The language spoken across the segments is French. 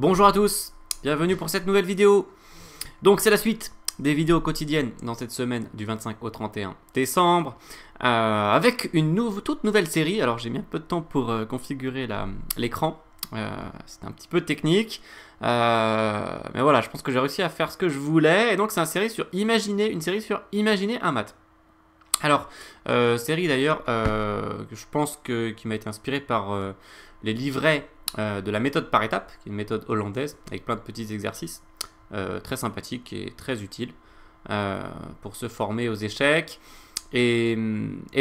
Bonjour à tous, bienvenue pour cette nouvelle vidéo. Donc c'est la suite des vidéos quotidiennes dans cette semaine du 25 au 31 décembre avec une toute nouvelle série. Alors j'ai mis un peu de temps pour configurer l'écran, c'est un petit peu technique, mais voilà, je pense que j'ai réussi à faire ce que je voulais. Et donc c'est une série sur Imaginer un maths. Alors, série d'ailleurs que je pense qui m'a été inspirée par les livrets de la méthode par étapes, qui est une méthode hollandaise avec plein de petits exercices très sympathiques et très utiles pour se former aux échecs. Et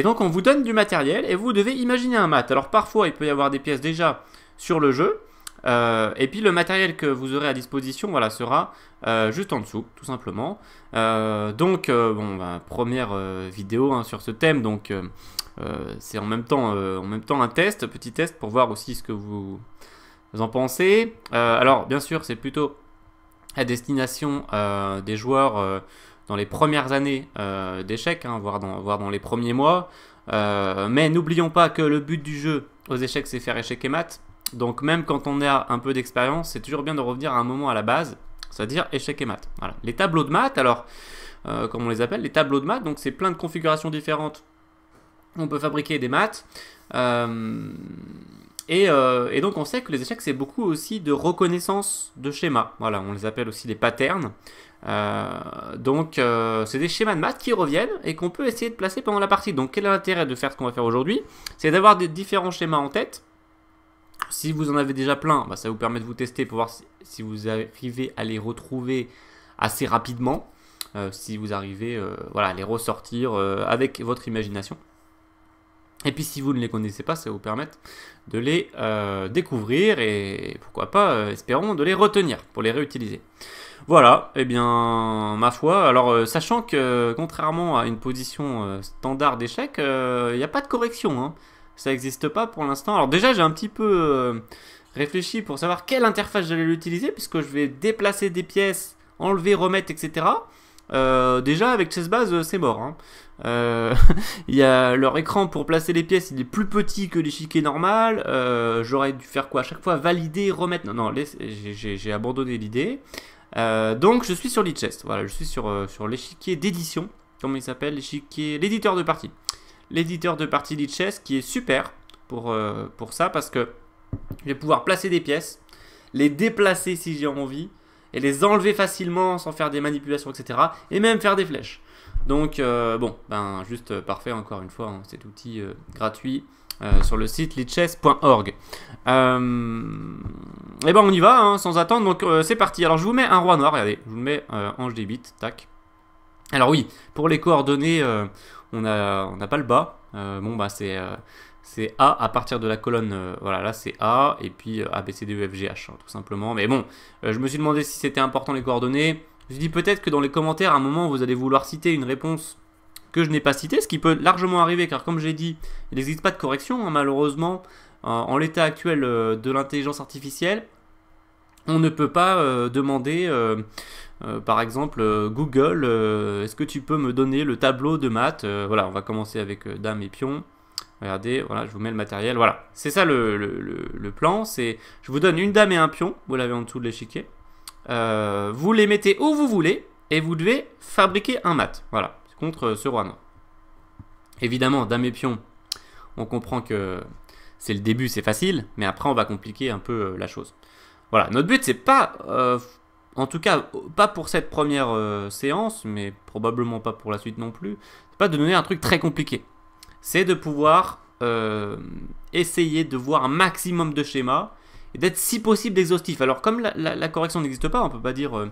donc on vous donne du matériel et vous devez imaginer un maths. Alors parfois il peut y avoir des pièces déjà sur le jeu, et puis le matériel que vous aurez à disposition, voilà, sera juste en dessous, tout simplement. Première vidéo hein, sur ce thème, donc c'est en même temps un petit test pour voir aussi ce que vous en pensez. Alors bien sûr c'est plutôt à destination des joueurs dans les premières années d'échecs, hein, voire dans les premiers mois. Mais n'oublions pas que le but du jeu aux échecs c'est faire échec et maths. Donc même quand on a un peu d'expérience, c'est toujours bien de revenir à un moment à la base, c'est-à-dire échec et maths. Voilà. Les tableaux de maths, alors, comme on les appelle, les tableaux de maths, donc c'est plein de configurations différentes. On peut fabriquer des maths. Et donc on sait que les échecs, c'est beaucoup aussi de reconnaissance de schémas. Voilà, on les appelle aussi les patterns. C'est des schémas de maths qui reviennent et qu'on peut essayer de placer pendant la partie. Donc quel est l'intérêt de faire ce qu'on va faire aujourd'hui? C'est d'avoir des différents schémas en tête. Si vous en avez déjà plein, bah, ça vous permet de vous tester pour voir si vous arrivez à les retrouver assez rapidement. Si vous arrivez à les ressortir avec votre imagination. Et puis si vous ne les connaissez pas, ça va vous permettre de les découvrir et pourquoi pas, espérons, de les retenir pour les réutiliser. Voilà, et bien ma foi, alors sachant que contrairement à une position standard d'échec, il n'y a pas de correction, hein. Ça n'existe pas pour l'instant. Alors déjà j'ai un petit peu réfléchi pour savoir quelle interface j'allais l'utiliser, puisque je vais déplacer des pièces, enlever, remettre, etc. Déjà avec Chessbase c'est mort, hein. Il y a leur écran pour placer les pièces, il est plus petit que l'échiquier normal. J'aurais dû faire quoi à chaque fois? Valider, remettre. Non, j'ai abandonné l'idée. Donc je suis sur Lichess. Voilà, je suis sur l'échiquier d'édition. Comment il s'appelle? L'éditeur de partie. L'éditeur de partie Lichess qui est super pour ça, parce que je vais pouvoir placer des pièces, les déplacer si j'ai envie, et les enlever facilement sans faire des manipulations, etc. Et même faire des flèches. Donc juste parfait encore une fois, hein, cet outil gratuit sur le site lichess.org. Et ben on y va hein, sans attendre, donc c'est parti. Alors je vous mets un roi noir, regardez, je vous mets ange des bits, tac. Alors oui, pour les coordonnées, on n'a pas le bas, c'est A à partir de la colonne, voilà, là c'est A, et puis A, B, C, D, E, F, G, H, hein, tout simplement. Mais bon, je me suis demandé si c'était important les coordonnées. Je me suis dit peut-être que dans les commentaires, à un moment, vous allez vouloir citer une réponse que je n'ai pas citée, ce qui peut largement arriver, car comme j'ai dit, il n'existe pas de correction, hein, malheureusement, en l'état actuel de l'intelligence artificielle. On ne peut pas demander, par exemple, Google, est-ce que tu peux me donner le tableau de maths? Voilà, on va commencer avec dame et pion. Regardez, voilà, je vous mets le matériel. Voilà, c'est ça le plan. C'est, je vous donne une dame et un pion. Vous l'avez en dessous de l'échiquier. Vous les mettez où vous voulez et vous devez fabriquer un mat. Voilà, contre ce roi noir. Évidemment, dame et pion, on comprend que c'est le début, c'est facile, mais après on va compliquer un peu la chose. Voilà, notre but c'est pas, en tout cas pas pour cette première séance, mais probablement pas pour la suite non plus, c'est pas de donner un truc très compliqué. C'est de pouvoir essayer de voir un maximum de schémas et d'être si possible exhaustif. Alors comme la correction n'existe pas, on ne peut pas dire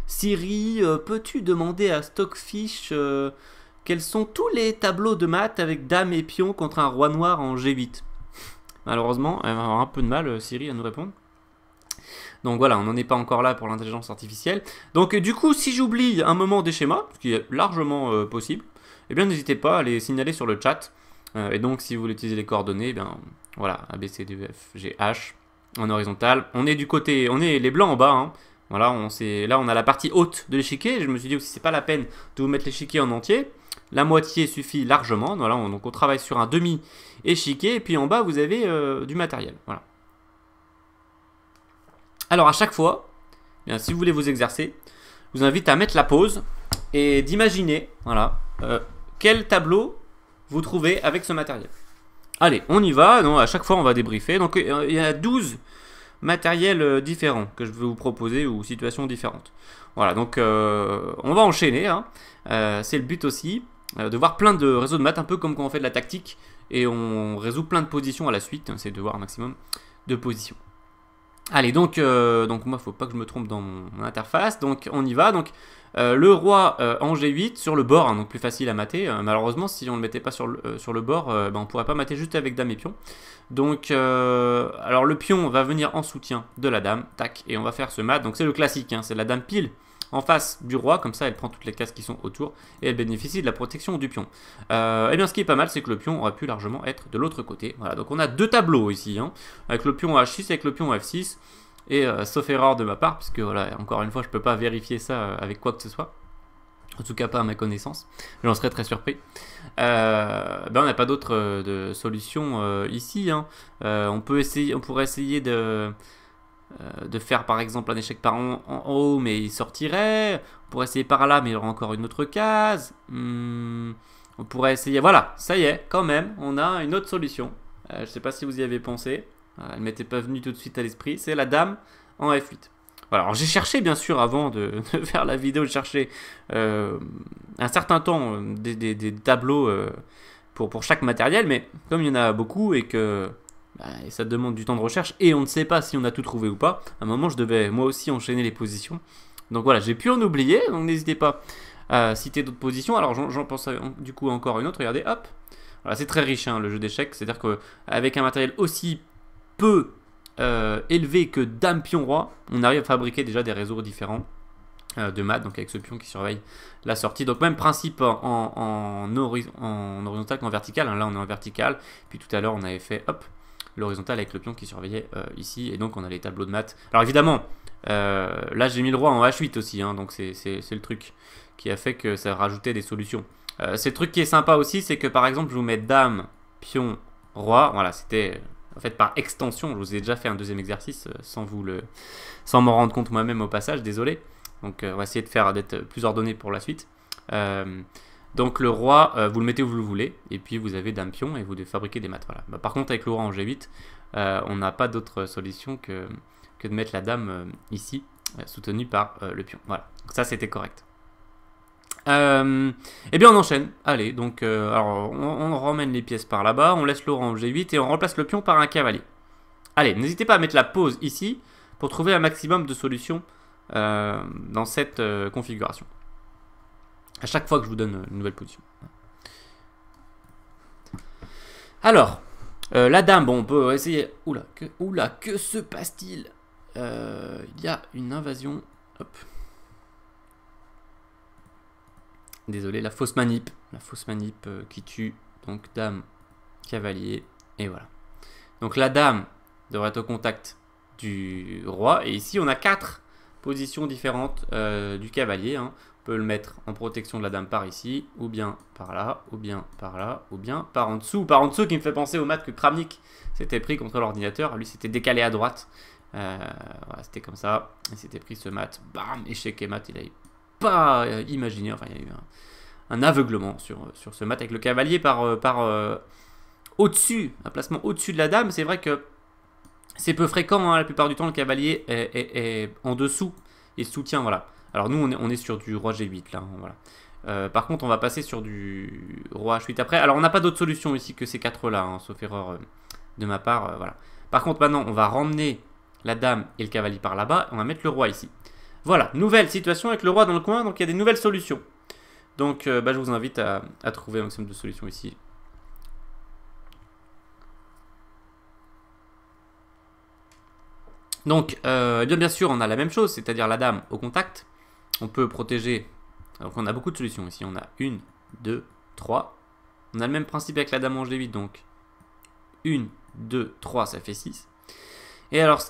Siri, peux-tu demander à Stockfish quels sont tous les tableaux de maths avec dame et pion contre un roi noir en G8? Malheureusement, elle va avoir un peu de mal, Siri, à nous répondre. Donc voilà, on n'en est pas encore là pour l'intelligence artificielle. Donc du coup, si j'oublie un moment des schémas, ce qui est largement possible, eh bien n'hésitez pas à les signaler sur le chat. Et donc si vous voulez utiliser les coordonnées, eh bien voilà, A, B, C, D, E, F, G, H, en horizontal. On est du côté, on est les blancs en bas, hein. Voilà, là on a la partie haute de l'échiquier. Je me suis dit aussi c'est pas la peine de vous mettre l'échiquier en entier. La moitié suffit largement. Voilà, donc on travaille sur un demi-échiquier. Et puis en bas, vous avez du matériel. Voilà. Alors à chaque fois, bien, si vous voulez vous exercer, je vous invite à mettre la pause et d'imaginer, voilà, quel tableau vous trouvez avec ce matériel. Allez, on y va. Donc, à chaque fois, on va débriefer. Donc, il y a 12 matériels différents que je vais vous proposer ou situations différentes. Voilà, donc on va enchaîner. Hein. C'est le but aussi de voir plein de réseaux de maths, un peu comme quand on fait de la tactique et on résout plein de positions à la suite. C'est de voir un maximum de positions. Allez, donc moi, il ne faut pas que je me trompe dans mon interface. Donc, on y va. Donc, le roi en G8 sur le bord, hein, donc plus facile à mater. Malheureusement, si on ne le mettait pas sur le bord, on ne pourrait pas mater juste avec dame et pion. Donc, alors le pion va venir en soutien de la dame, tac, et on va faire ce mat. Donc, c'est le classique, hein, c'est la dame pile en face du roi, comme ça elle prend toutes les cases qui sont autour et elle bénéficie de la protection du pion. Et bien ce qui est pas mal, c'est que le pion aurait pu largement être de l'autre côté. Voilà, donc on a deux tableaux ici, hein, avec le pion H6 et avec le pion F6. Et sauf erreur de ma part, puisque voilà, encore une fois, je peux pas vérifier ça avec quoi que ce soit. En tout cas, pas à ma connaissance. J'en serais très surpris. On n'a pas d'autre de solution ici. Hein. On pourrait essayer de faire par exemple un échec par en haut, mais il sortirait. On pourrait essayer par là, mais il y aura encore une autre case. On pourrait essayer. Voilà, ça y est, quand même, on a une autre solution. Je ne sais pas si vous y avez pensé. Elle ne m'était pas venue tout de suite à l'esprit. C'est la dame en F8. Voilà, alors j'ai cherché bien sûr avant de faire la vidéo, j'ai cherché un certain temps des tableaux pour chaque matériel, mais comme il y en a beaucoup et que ça demande du temps de recherche et on ne sait pas si on a tout trouvé ou pas, à un moment je devais moi aussi enchaîner les positions. Donc voilà, j'ai pu en oublier, donc n'hésitez pas à citer d'autres positions. Alors j'en pense du coup encore une autre, regardez, hop. Voilà, c'est très riche hein, le jeu d'échecs, c'est-à-dire qu'avec un matériel aussi peu élevé que dame pion roi, on arrive à fabriquer déjà des réseaux différents de maths, donc avec ce pion qui surveille la sortie. Donc même principe en horizontal qu'en vertical, hein. Là on est en vertical, puis tout à l'heure on avait fait hop l'horizontal avec le pion qui surveillait ici, et donc on a les tableaux de maths. Alors évidemment, là j'ai mis le roi en H8 aussi, hein, donc c'est le truc qui a fait que ça rajoutait des solutions. C'est le truc qui est sympa aussi, c'est que par exemple je vous mets dame, pion, roi, voilà, c'était... En fait, par extension, je vous ai déjà fait un deuxième exercice sans m'en rendre compte moi-même au passage, désolé. Donc, on va essayer d'être plus ordonné pour la suite. Donc, le roi, vous le mettez où vous le voulez, et puis vous avez dame pion et vous devez fabriquer des maths. Voilà. Bah, par contre, avec le roi en G8, on n'a pas d'autre solution que de mettre la dame ici, soutenue par le pion. Voilà. Donc, ça, c'était correct. Eh bien on enchaîne, allez, donc alors on ramène les pièces par là-bas, on laisse le roi en G8 et on remplace le pion par un cavalier. Allez, n'hésitez pas à mettre la pause ici pour trouver un maximum de solutions dans cette configuration. À chaque fois que je vous donne une nouvelle position. Alors, la dame, bon on peut essayer... Oula, que se passe-t-il? Il y a une invasion, hop. Désolé, la fausse manip qui tue, donc dame, cavalier, et voilà. Donc la dame devrait être au contact du roi, et ici on a 4 positions différentes du cavalier. Hein. On peut le mettre en protection de la dame par ici, ou bien par là, ou bien par là, ou bien par en dessous. Par en dessous qui me fait penser au mat que Kramnik s'était pris contre l'ordinateur, lui c'était décalé à droite. Voilà, c'était comme ça, il s'était pris ce mat, bam, échec et mat, il avait pas imaginé, enfin il y a eu un aveuglement sur ce mat avec le cavalier par au-dessus, un placement au-dessus de la dame. C'est vrai que c'est peu fréquent, hein, la plupart du temps le cavalier est en dessous et soutient, voilà. Alors nous on est sur du roi G8 là, hein, voilà. Par contre on va passer sur du roi H8 après. Alors on n'a pas d'autre solution ici que ces 4 là, hein, sauf erreur de ma part, voilà. Par contre maintenant on va ramener la dame et le cavalier par là-bas, on va mettre le roi ici. Voilà, nouvelle situation avec le roi dans le coin, donc il y a des nouvelles solutions. Donc je vous invite à trouver un maximum de solutions ici. Donc, bien sûr, on a la même chose, c'est-à-dire la dame au contact. On peut protéger, donc on a beaucoup de solutions ici. On a 1, 2, 3. On a le même principe avec la dame en G8, donc 1, 2, 3, ça fait 6. Et alors,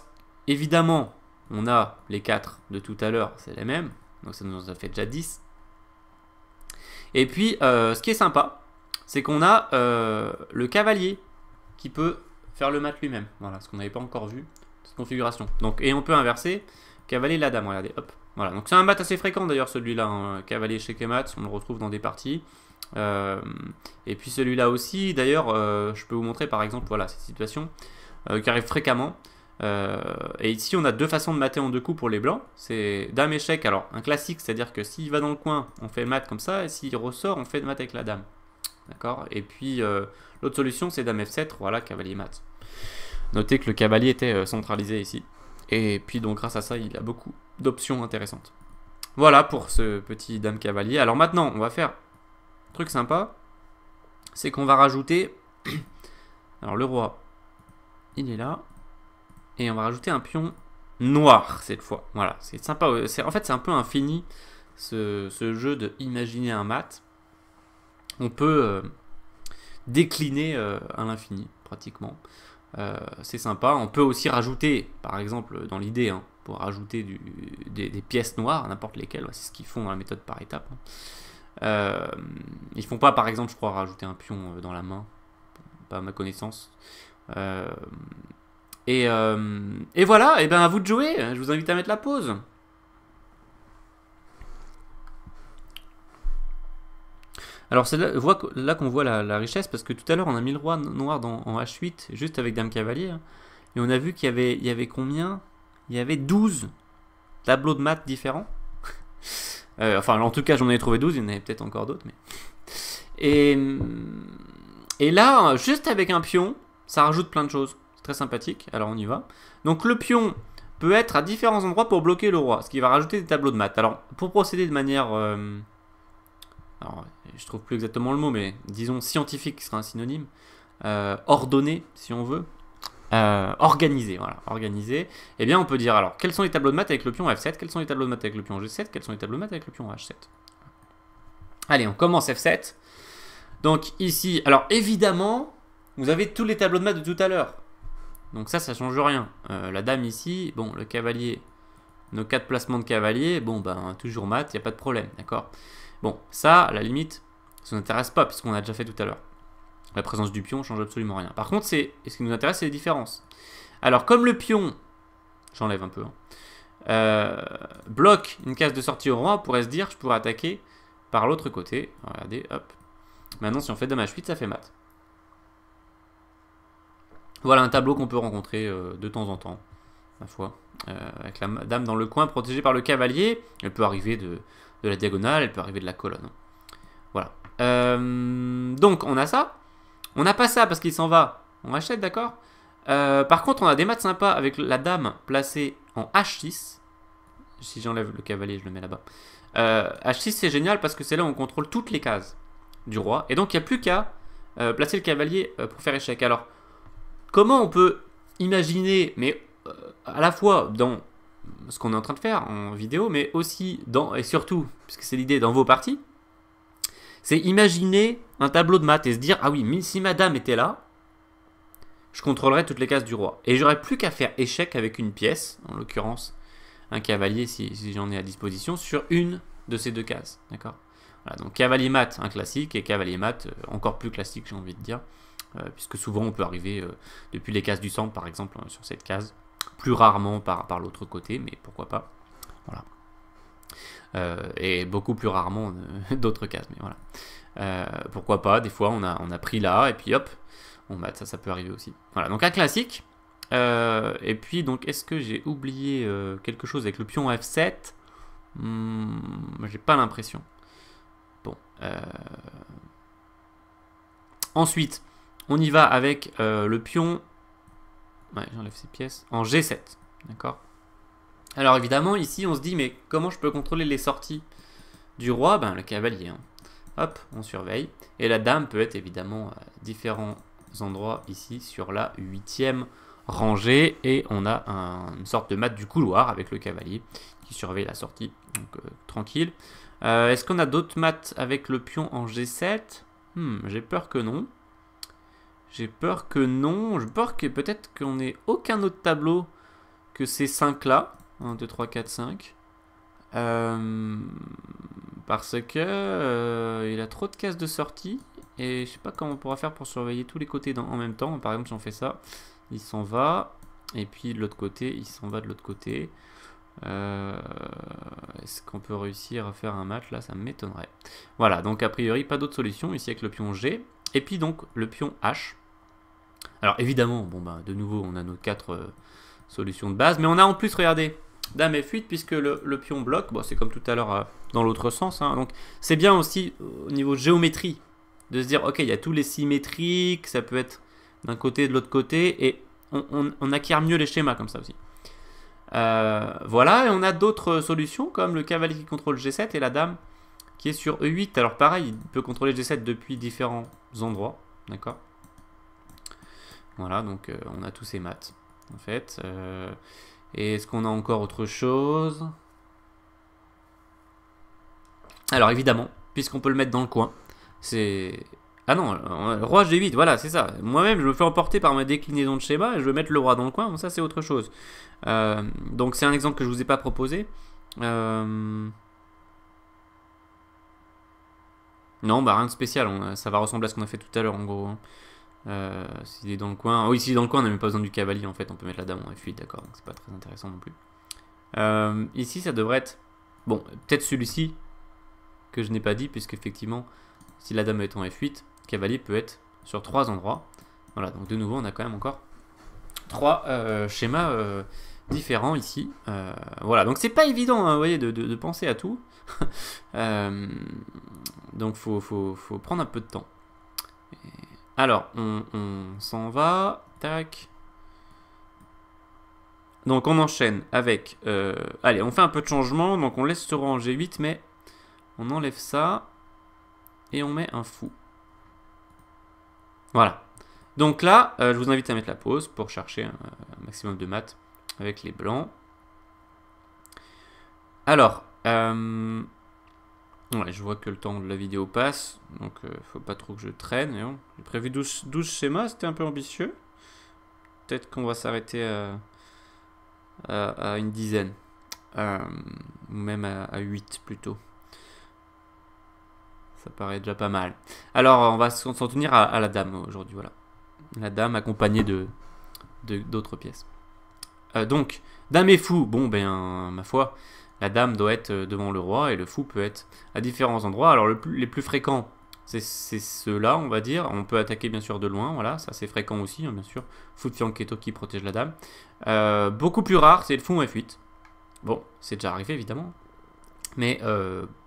évidemment, on a les 4 de tout à l'heure, c'est les mêmes. Donc ça nous a fait déjà 10. Et puis, ce qui est sympa, c'est qu'on a le cavalier qui peut faire le mat lui-même. Voilà, ce qu'on n'avait pas encore vu. cette configuration. Donc, et on peut inverser cavalier la dame, regardez, hop. Voilà, donc c'est un mat assez fréquent d'ailleurs celui-là, hein, cavalier échec et mat, on le retrouve dans des parties. Et puis celui-là aussi, d'ailleurs, je peux vous montrer par exemple, voilà, cette situation qui arrive fréquemment. Et ici on a deux façons de mater en deux coups pour les blancs, c'est dame échec, alors un classique, c'est-à-dire que s'il va dans le coin, on fait mat comme ça, et s'il ressort, on fait mat avec la dame. D'accord. Et puis l'autre solution c'est dame F7, voilà, cavalier mat. Notez que le cavalier était centralisé ici. Et puis donc grâce à ça, il a beaucoup d'options intéressantes. Voilà pour ce petit dame cavalier. Alors maintenant, on va faire un truc sympa, c'est qu'on va rajouter, alors le roi, il est là, et on va rajouter un pion noir cette fois. Voilà, c'est sympa. En fait, c'est un peu infini ce jeu de imaginer un mat. On peut décliner à l'infini pratiquement. C'est sympa. On peut aussi rajouter, par exemple, dans l'idée, hein, pour rajouter des pièces noires, n'importe lesquelles. C'est ce qu'ils font dans la méthode par étapes. Ils font pas, par exemple, je crois, rajouter un pion dans la main, pas à ma connaissance. Et voilà, et ben à vous de jouer. Je vous invite à mettre la pause. Alors c'est là qu'on voit la richesse, parce que tout à l'heure on a mis le roi noir en H8, juste avec dame cavalier, hein, et on a vu qu'il y avait combien? Il y avait 12 tableaux de maths différents. Enfin en tout cas j'en ai trouvé 12, il y en avait peut-être encore d'autres. Mais... Et là, juste avec un pion, ça rajoute plein de choses. C'est très sympathique, alors on y va. Donc le pion peut être à différents endroits pour bloquer le roi, ce qui va rajouter des tableaux de maths. Alors pour procéder de manière... alors, je trouve plus exactement le mot, mais disons scientifique qui sera un synonyme, ordonné si on veut, organisé, voilà, organisé, eh bien on peut dire alors, quels sont les tableaux de maths avec le pion F7, quels sont les tableaux de maths avec le pion G7, quels sont les tableaux de maths avec le pion H7. Allez, on commence F7, donc ici, alors évidemment, vous avez tous les tableaux de maths de tout à l'heure, donc ça change rien, la dame ici, bon, le cavalier, nos 4 placements de cavalier, bon, ben, toujours maths, il n'y a pas de problème, d'accord. Bon, ça, à la limite, ça ne nous intéresse pas, puisqu'on a déjà fait tout à l'heure. La présence du pion ne change absolument rien. Par contre, ce qui nous intéresse, c'est les différences. Alors, comme le pion, j'enlève un peu, hein, bloque une case de sortie au roi, on pourrait se dire, je pourrais attaquer par l'autre côté. Regardez, hop. Maintenant, si on fait dame H8, ça fait mat. Voilà un tableau qu'on peut rencontrer de temps en temps, ma foi. Avec la dame dans le coin, protégée par le cavalier. Elle peut arriver de la diagonale, elle peut arriver de la colonne. Voilà. Donc, on a ça. On n'a pas ça parce qu'il s'en va. On achète, d'accord. Par contre, on a des maths sympas avec la dame placée en H6. Si j'enlève le cavalier, je le mets là-bas. H6, c'est génial parce que c'est là où on contrôle toutes les cases du roi. Et donc, il n'y a plus qu'à placer le cavalier pour faire échec. Alors, comment on peut imaginer, mais à la fois dans ce qu'on est en train de faire en vidéo, mais aussi et surtout, puisque c'est l'idée dans vos parties, c'est imaginer un tableau de maths et se dire, ah oui, si ma dame était là, je contrôlerais toutes les cases du roi. Et j'aurais plus qu'à faire échec avec une pièce, en l'occurrence un cavalier si j'en ai à disposition, sur une de ces deux cases. D'accord. Voilà, donc cavalier mat, un classique, et cavalier mat, encore plus classique, j'ai envie de dire, puisque souvent on peut arriver depuis les cases du centre, par exemple, sur cette case. Plus rarement par l'autre côté, mais pourquoi pas. Voilà. Et beaucoup plus rarement d'autres cases, mais voilà. Pourquoi pas, des fois on a pris là, et puis hop, on mate, ça peut arriver aussi. Voilà, donc un classique. Et puis, donc, est-ce que j'ai oublié quelque chose avec le pion F7 ? J'ai pas l'impression. Bon. Ensuite, on y va avec le pion... Ouais, j'enlève ces pièces. En G7, d'accord. Alors évidemment, ici, on se dit, mais comment je peux contrôler les sorties du roi? Ben, le cavalier. Hein. Hop, on surveille. Et la dame peut être évidemment à différents endroits ici sur la 8e rangée. Et on a une sorte de mat du couloir avec le cavalier qui surveille la sortie. Donc, tranquille. Est-ce qu'on a d'autres maths avec le pion en G7? J'ai peur que non. J'ai peur que non. J'ai peur que peut-être qu'on n'ait aucun autre tableau que ces 5 là. 1, 2, 3, 4, 5. Parce que il a trop de cases de sortie. Et je sais pas comment on pourra faire pour surveiller tous les côtés en même temps. Par exemple, si on fait ça, il s'en va. Et puis de l'autre côté, il s'en va de l'autre côté. Est-ce qu'on peut réussir à faire un match là? Ça m'étonnerait. Voilà, donc a priori, pas d'autre solution ici avec le pion G. Et puis donc le pion H. Alors évidemment, bon bah de nouveau, on a nos 4 solutions de base. Mais on a en plus, regardez, dame F8 puisque le pion bloque. Bon, c'est comme tout à l'heure dans l'autre sens. Hein. Donc c'est bien aussi au niveau géométrie de se dire, ok, il y a tous les symétriques, ça peut être d'un côté et de l'autre côté. Et on acquiert mieux les schémas comme ça aussi. Voilà, et on a d'autres solutions comme le cavalier qui contrôle G7 et la dame qui est sur E8. Alors pareil, il peut contrôler G7 depuis différents endroits, d'accord. Voilà, donc on a tous ces maths en fait. Et est-ce qu'on a encore autre chose? Alors évidemment, puisqu'on peut le mettre dans le coin, c'est... Ah non, roi G8, voilà, c'est ça. Moi-même, je me fais emporter par ma déclinaison de schéma et je veux mettre le roi dans le coin, bon, ça c'est autre chose. Donc c'est un exemple que je vous ai pas proposé. Non, bah rien de spécial, ça va ressembler à ce qu'on a fait tout à l'heure en gros. Hein. S'il est dans le coin... Oui, s'il est dans le coin, on n'a même pas besoin du cavalier en fait, on peut mettre la dame en F8, d'accord, donc c'est pas très intéressant non plus. Ici, ça devrait être... Bon, peut-être celui-ci, que je n'ai pas dit, puisque effectivement, si la dame est en F8, le cavalier peut être sur 3 endroits. Voilà, donc de nouveau, on a quand même encore 3 schémas différents ici. Voilà, donc c'est pas évident, hein, vous voyez, de penser à tout. Donc faut prendre un peu de temps. Alors, on s'en va. Tac. Donc on enchaîne avec... allez, on fait un peu de changement. Donc on laisse ce roi en G8, mais on enlève ça. Et on met un fou. Voilà. Donc là, je vous invite à mettre la pause pour chercher un maximum de maths avec les blancs. Alors, ouais, je vois que le temps de la vidéo passe, donc faut pas trop que je traîne. J'ai prévu 12 schémas, c'était un peu ambitieux. Peut-être qu'on va s'arrêter à une dizaine, ou même à 8 plutôt. Ça paraît déjà pas mal. Alors, on va s'en tenir à la dame aujourd'hui, voilà. La dame accompagnée d'autres pièces. Donc, dame et fou, bon ben, ma foi, la dame doit être devant le roi et le fou peut être à différents endroits. Alors, les plus fréquents, c'est ceux-là, on va dire. On peut attaquer bien sûr de loin, voilà, ça c'est fréquent aussi, hein, bien sûr. Fou de fianchetto qui protège la dame. Beaucoup plus rare, c'est le fou en F8. Bon, c'est déjà arrivé évidemment. Mais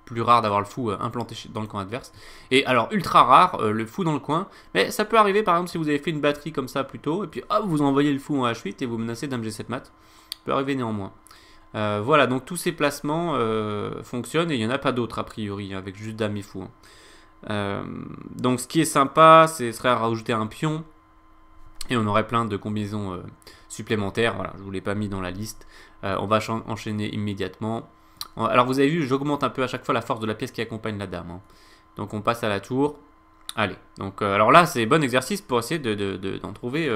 plus rare d'avoir le fou implanté dans le coin adverse. Et alors, ultra rare, le fou dans le coin. Mais ça peut arriver, par exemple, si vous avez fait une batterie comme ça plus tôt, et puis hop, vous envoyez le fou en H8 et vous menacez dame G7 mat. Ça peut arriver néanmoins. Voilà, donc tous ces placements fonctionnent, et il n'y en a pas d'autres, a priori, avec juste dame et fou. Hein. Donc ce qui est sympa, ce serait à rajouter un pion, et on aurait plein de combinaisons supplémentaires. Voilà, je ne vous l'ai pas mis dans la liste. On va enchaîner immédiatement. Alors vous avez vu, j'augmente un peu à chaque fois la force de la pièce qui accompagne la dame. Hein. Donc on passe à la tour. Allez, donc alors là c'est bon exercice pour essayer d'en trouver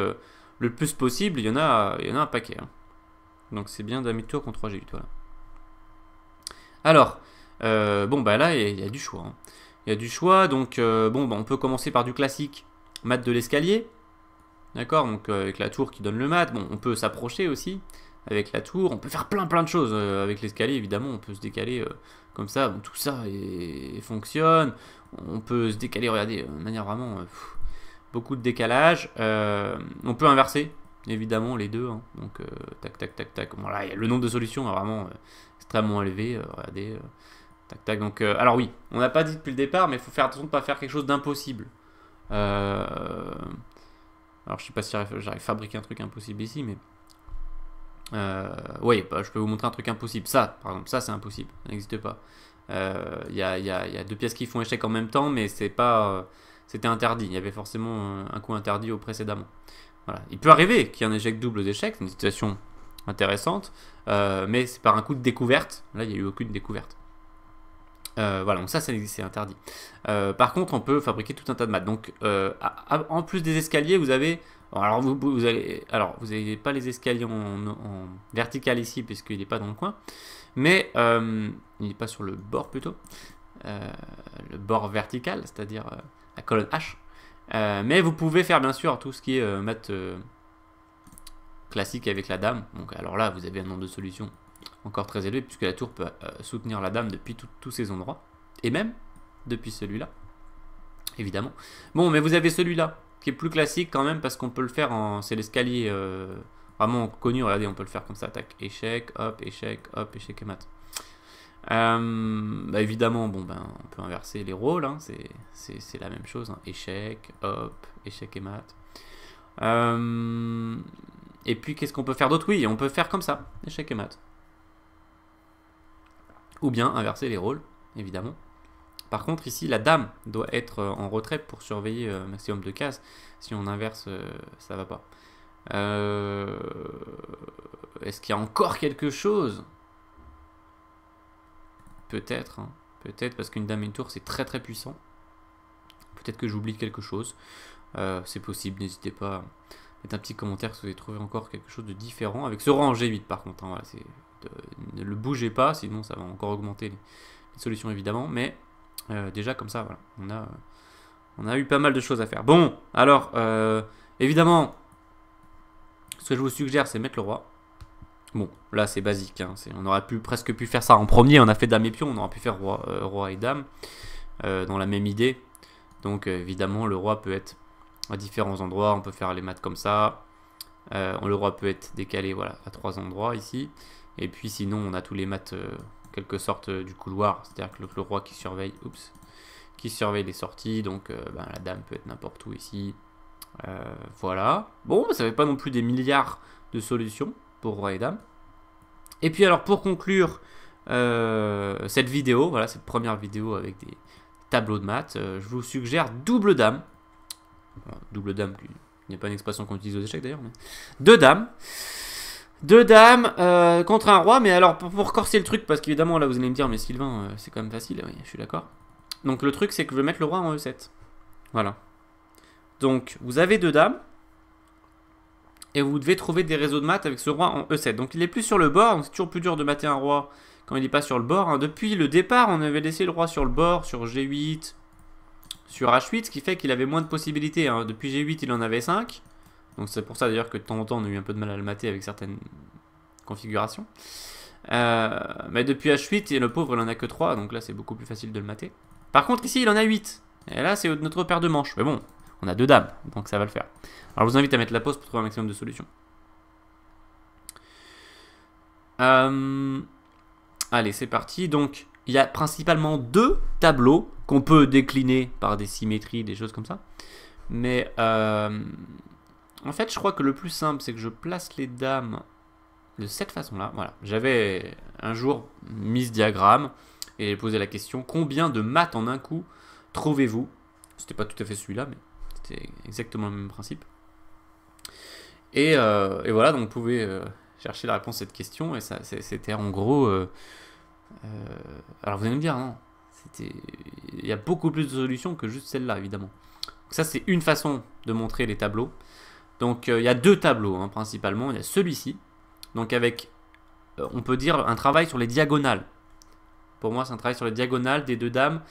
le plus possible. Il y en a un paquet. Hein. Donc c'est bien dame tour contre 3G8. Voilà. Alors, bon bah là il y a du choix. Hein. Il y a du choix, donc bon bah, on peut commencer par du classique, mat de l'escalier. D'accord, donc avec la tour qui donne le mat. Bon, on peut s'approcher aussi. Avec la tour, on peut faire plein de choses avec l'escalier, évidemment, on peut se décaler comme ça, bon, tout ça fonctionne, on peut se décaler, regardez, de manière vraiment, beaucoup de décalage, on peut inverser, évidemment, les deux, hein. Donc tac, tac, tac, tac, bon, là, le nombre de solutions est vraiment extrêmement élevé, regardez, tac, tac, donc, alors oui, on n'a pas dit depuis le départ, mais il faut faire attention de ne pas faire quelque chose d'impossible. Alors je sais pas si j'arrive à fabriquer un truc impossible ici, mais... oui, bah, je peux vous montrer un truc impossible. Ça, par exemple, ça c'est impossible, ça n'existe pas. Il y a deux pièces qui font échec en même temps, mais c'est pas, c'était interdit. Il y avait forcément un coup interdit au précédemment. Voilà. Il peut arriver qu'il y ait un échec double d'échec, c'est une situation intéressante, mais c'est par un coup de découverte. Là, il n'y a eu aucune découverte. Voilà, donc ça c'est interdit. Par contre, on peut fabriquer tout un tas de maths. Donc, en plus des escaliers, vous avez... Alors vous n'avez pas les escaliers en vertical ici, puisqu'il n'est pas dans le coin. Mais il n'est pas sur le bord plutôt. Le bord vertical, c'est-à-dire la colonne H. Mais vous pouvez faire bien sûr tout ce qui est maths classique avec la dame. Donc alors là, vous avez un nombre de solutions encore très élevé, puisque la tour peut soutenir la dame depuis tous ces endroits. Et même depuis celui-là, évidemment. Bon, mais vous avez celui-là, qui est plus classique quand même, parce qu'on peut le faire en... C'est l'escalier vraiment connu, regardez, on peut le faire comme ça, tac, échec, hop, échec et mat. Bah évidemment, bon ben, on peut inverser les rôles, hein, c'est la même chose, hein. Échec, hop, échec et mat. Et puis qu'est-ce qu'on peut faire d'autre? Oui, on peut faire comme ça, échec et mat. Ou bien inverser les rôles, évidemment. Par contre, ici, la dame doit être en retrait pour surveiller maximum de cases. Si on inverse, ça va pas. Est-ce qu'il y a encore quelque chose? Peut-être, hein. Peut-être parce qu'une dame et une tour, c'est très très puissant. Peut-être que j'oublie quelque chose. C'est possible, n'hésitez pas à mettre un petit commentaire si vous avez trouvé encore quelque chose de différent. Avec ce roi en G8 par contre, hein, voilà, ne le bougez pas, sinon ça va encore augmenter les solutions évidemment. Mais déjà comme ça, voilà, on a eu pas mal de choses à faire. Bon, alors, évidemment, ce que je vous suggère, c'est mettre le roi. Bon, là c'est basique, hein, on aurait presque pu faire ça en premier, on a fait dame et pion, on aurait pu faire roi et dame, dans la même idée. Donc évidemment le roi peut être à différents endroits, on peut faire les maths comme ça, le roi peut être décalé voilà, à 3 endroits ici, et puis sinon on a tous les maths quelque sorte du couloir, c'est-à-dire que le roi qui surveille les sorties, donc ben, la dame peut être n'importe où ici, voilà. Bon, ça fait pas non plus des milliards de solutions pour roi et dame. Et puis alors pour conclure cette vidéo, voilà cette première vidéo avec des tableaux de maths, je vous suggère double dame. Bon, double dame, il n'y a pas une expression qu'on utilise aux échecs d'ailleurs, mais deux dames. Deux dames contre un roi, mais alors pour corser le truc, parce qu'évidemment là vous allez me dire, mais Sylvain, c'est quand même facile, oui, je suis d'accord. Donc le truc c'est que je vais mettre le roi en E7. Voilà. Donc vous avez deux dames. Et vous devez trouver des réseaux de maths avec ce roi en E7. Donc il est plus sur le bord, donc c'est toujours plus dur de mater un roi quand il n'est pas sur le bord. Hein. Depuis le départ, on avait laissé le roi sur le bord, sur G8, sur H8, ce qui fait qu'il avait moins de possibilités. Hein. Depuis G8, il en avait 5. Donc c'est pour ça d'ailleurs que de temps en temps, on a eu un peu de mal à le mater avec certaines configurations. Mais depuis H8, le pauvre, il en a que 3, donc là c'est beaucoup plus facile de le mater. Par contre, ici, il en a 8. Et là, c'est notre paire de manches. Mais bon, on a deux dames, donc ça va le faire. Alors je vous invite à mettre la pause pour trouver un maximum de solutions. Allez, c'est parti. Donc, il y a principalement deux tableaux qu'on peut décliner par des symétries, des choses comme ça. Mais en fait, je crois que le plus simple, c'est que je place les dames de cette façon-là. Voilà. J'avais un jour mis ce diagramme et j'ai posé la question, combien de maths en un coup trouvez-vous? C'était pas tout à fait celui-là, mais c'était exactement le même principe. Et voilà, donc vous pouvez chercher la réponse à cette question. Et c'était en gros... alors vous allez me dire, non, il y a beaucoup plus de solutions que juste celle-là, évidemment. Donc ça, c'est une façon de montrer les tableaux. Donc il y a deux tableaux, hein, principalement. Il y a celui-ci, donc avec, on peut dire, un travail sur les diagonales. Pour moi, c'est un travail sur les diagonales des deux dames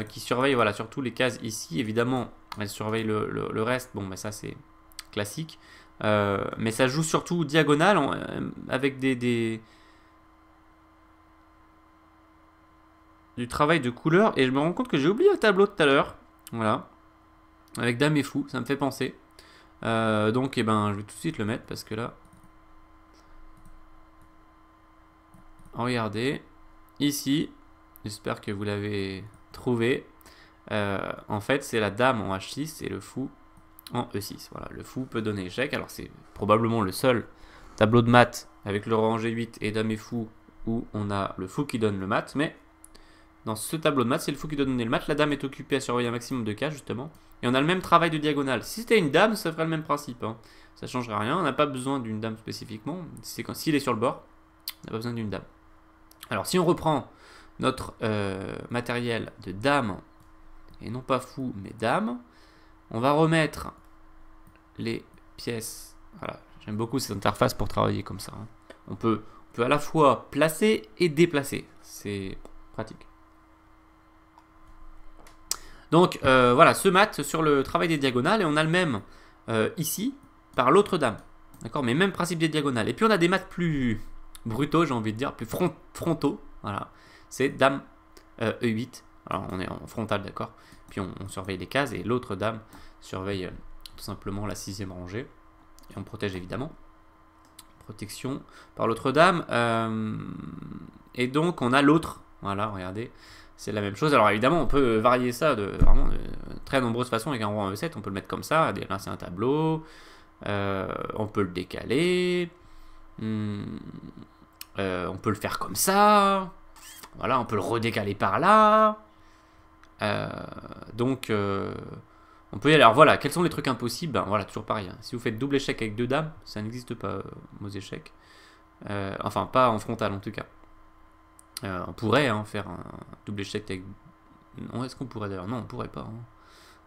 qui surveillent, voilà, surtout les cases ici. Évidemment, elles surveillent le reste. Bon, bah, ça, c'est classique. Mais ça joue surtout diagonale avec du travail de couleur. Et je me rends compte que j'ai oublié un tableau tout à l'heure. Voilà. Avec dame et fou, ça me fait penser. Donc, eh ben, je vais tout de suite le mettre parce que là... Regardez. Ici, j'espère que vous l'avez trouvé. En fait, c'est la dame en H6 et le fou en E6. Voilà, le fou peut donner échec. Alors, c'est probablement le seul tableau de maths avec le roi en G8 et dame et fou où on a le fou qui donne le mat. Mais dans ce tableau de maths, c'est le fou qui donne le mat. La dame est occupée à surveiller un maximum de cases, justement. Et on a le même travail de diagonale. Si c'était une dame, ça ferait le même principe. Hein. Ça ne changerait rien. On n'a pas besoin d'une dame spécifiquement. S'il est sur le bord, on n'a pas besoin d'une dame. Alors, si on reprend notre matériel de dame, et non pas fou, mais dame, on va remettre les pièces. Voilà, j'aime beaucoup cette interface pour travailler comme ça. Hein. On peut à la fois placer et déplacer. C'est pratique. Donc, voilà, ce mat sur le travail des diagonales, et on a le même ici par l'autre dame. D'accord, mais même principe des diagonales. Et puis on a des maths plus brutaux, j'ai envie de dire, plus frontaux. Voilà, c'est dame E8. Alors on est en frontal, d'accord. Puis on surveille les cases et l'autre dame surveille tout simplement la 6e rangée. Et on protège évidemment. Protection par l'autre dame. Et donc on a l'autre. Voilà, regardez. C'est la même chose. Alors évidemment, on peut varier ça de vraiment de très nombreuses façons avec un roi en E7. On peut le mettre comme ça. Là, c'est un tableau. On peut le décaler. On peut le faire comme ça. Voilà, on peut le redécaler par là. Donc, on peut y aller. Alors voilà, quels sont les trucs impossibles? Ben voilà, toujours pareil. Hein. Si vous faites double échec avec 2 dames, ça n'existe pas aux échecs. Enfin, pas en frontal en tout cas. On pourrait hein, faire un double échec avec... Non, est-ce qu'on pourrait d'ailleurs? Non, on pourrait pas. Hein.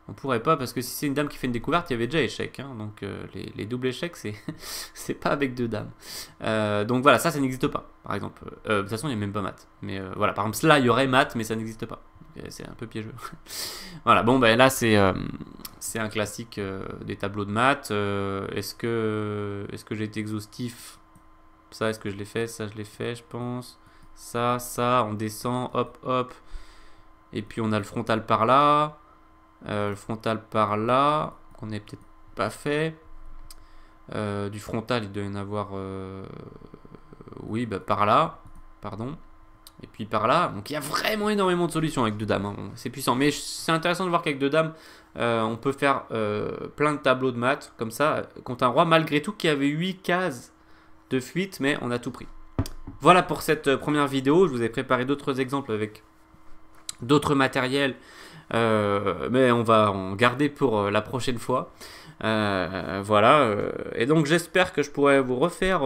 On pourrait pas parce que si c'est une dame qui fait une découverte, il y avait déjà échec. Hein, donc les doubles échecs, c'est pas avec 2 dames. Donc voilà, ça n'existe pas. Par exemple, de toute façon, il n'y a même pas mat. Mais voilà, par exemple, là, il y aurait mat, mais ça n'existe pas. C'est un peu piégeux. Voilà, bon, ben là, c'est un classique des tableaux de maths. Est-ce que j'ai été exhaustif? Ça, est-ce que je l'ai fait? Ça, je l'ai fait, je pense. Ça, on descend, hop, hop. Et puis on a le frontal par là. Le frontal par là, qu'on n'est peut-être pas fait. Du frontal, il doit y en avoir... oui, bah par là, pardon. Et puis par là, donc il y a vraiment énormément de solutions avec 2 dames. Hein. C'est puissant, mais c'est intéressant de voir qu'avec 2 dames, on peut faire plein de tableaux de maths, comme ça, contre un roi, malgré tout, qui avait 8 cases de fuite, mais on a tout pris. Voilà pour cette première vidéo. Je vous ai préparé d'autres exemples avec d'autres matériels, mais on va en garder pour la prochaine fois. Voilà, et donc j'espère que je pourrai vous refaire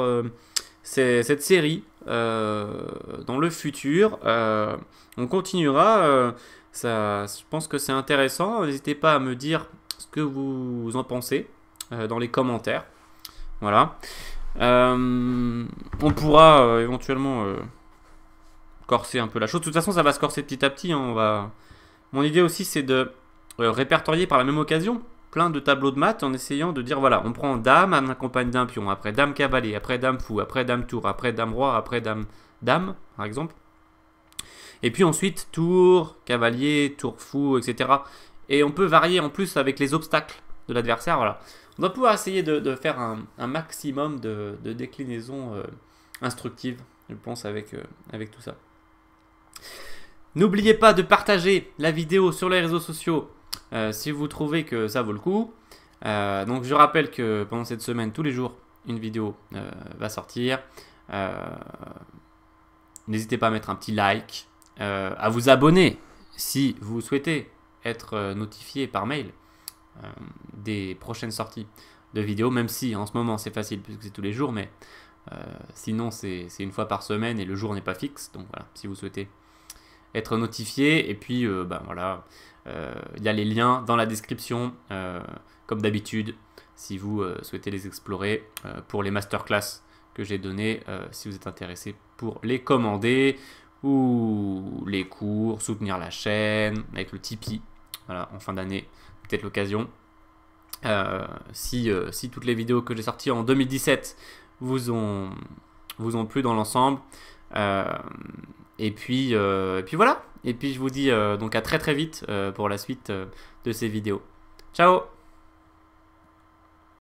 cette série dans le futur. On continuera, je pense que c'est intéressant. N'hésitez pas à me dire ce que vous en pensez dans les commentaires. Voilà. On pourra éventuellement corser un peu la chose. De toute façon, ça va se corser petit à petit. Hein. Mon idée aussi, c'est de répertorier par la même occasion plein de tableaux de maths en essayant de dire, voilà, on prend dame, on accompagne d'un pion, après dame cavalier, après dame fou, après dame tour, après dame roi, après dame, par exemple. Et puis ensuite, tour, cavalier, tour fou, etc. Et on peut varier en plus avec les obstacles de l'adversaire, voilà. On va pouvoir essayer de faire un maximum de déclinaisons instructives, je pense, avec tout ça. N'oubliez pas de partager la vidéo sur les réseaux sociaux si vous trouvez que ça vaut le coup. Donc je rappelle que pendant cette semaine, tous les jours, une vidéo va sortir. N'hésitez pas à mettre un petit like, à vous abonner si vous souhaitez être notifié par mail des prochaines sorties de vidéos, même si en ce moment c'est facile puisque c'est tous les jours, mais sinon c'est une fois par semaine et le jour n'est pas fixe. Donc voilà, si vous souhaitez être notifié, et puis ben voilà, il y a les liens dans la description comme d'habitude si vous souhaitez les explorer pour les masterclass que j'ai donné, si vous êtes intéressé pour les commander ou les cours, soutenir la chaîne avec le Tipeee, voilà, en fin d'année, peut-être l'occasion. Si toutes les vidéos que j'ai sorties en 2017 vous ont plu dans l'ensemble, et puis voilà, et puis je vous dis donc à très très vite pour la suite de ces vidéos. Ciao!